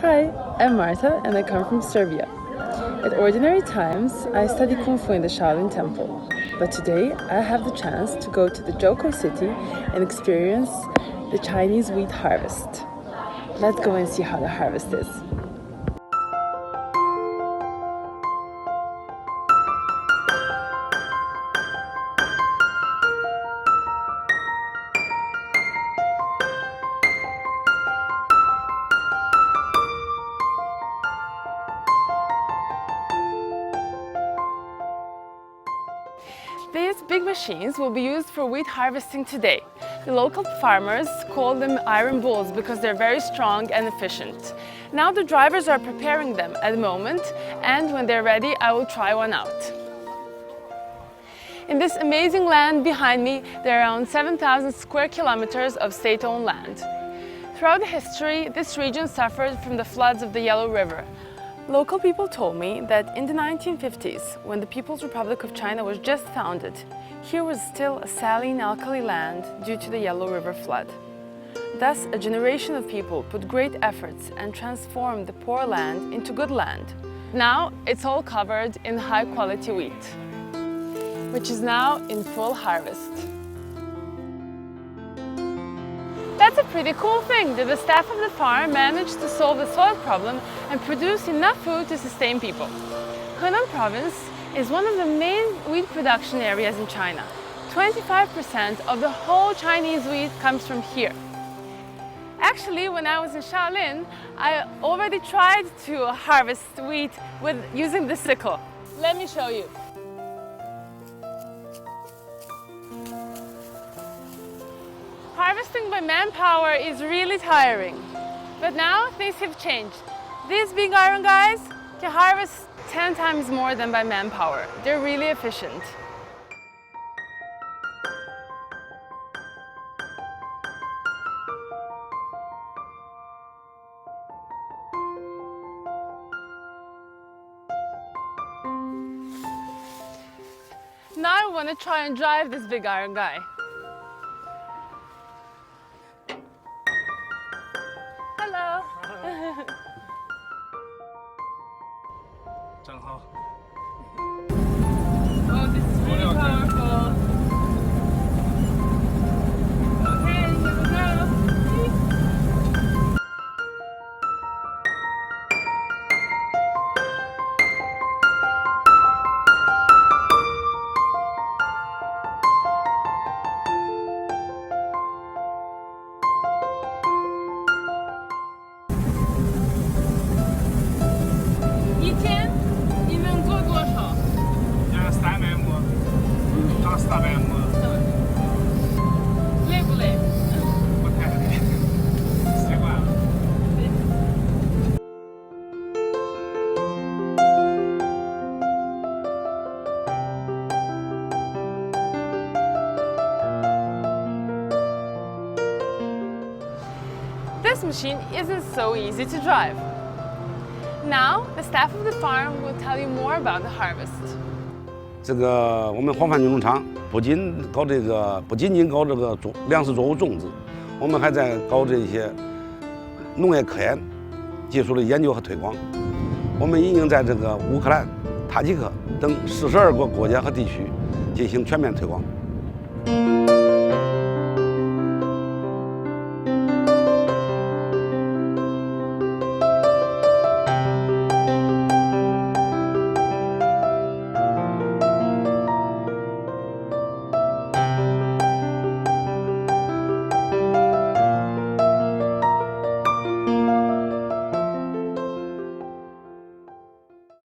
Hi, I'm Marta and I come from Serbia. At ordinary times, I study Kung Fu in the Shaolin Temple. But today, I have the chance to go to the Joko city and experience the Chinese wheat harvest. Let's go and see how the harvest is. These big machines will be used for wheat harvesting today. The local farmers call them iron bulls because they're very strong and efficient. Now the drivers are preparing them at the moment, and when they're ready, I will try one out. In this amazing land behind me, there are around 7,000 square kilometers of state-owned land. Throughout history, this region suffered from the floods of the Yellow River. Local people told me that in the 1950s, when the People's Republic of China was just founded, here was still a saline alkali land due to the Yellow River flood. Thus, a generation of people put great efforts and transformed the poor land into good land. Now, it's all covered in high-quality wheat, which is now in full harvest. That's a pretty cool thing that the staff of the farm managed to solve the soil problem and produce enough food to sustain people. Henan province is one of the main wheat production areas in China. 25% of the whole Chinese wheat comes from here. Actually, when I was in Shaolin, I already tried to harvest wheat using the sickle. Let me show you. Harvesting by manpower is really tiring, but now things have changed. These big iron guys can harvest 10 times more than by manpower. They're really efficient. Now I want to try and drive this big iron guy. Hello. Oh, this is really powerful. Okay, here we go. This machine isn't so easy to drive. Now, the staff of the farm will tell you more about the harvest. 我们黄泛运动场不仅仅搞这个粮食作物种植，我们还在搞这些农业科研技术的研究和推广。我们已经在这个乌克兰、塔吉克等42个国家和地区进行全面推广。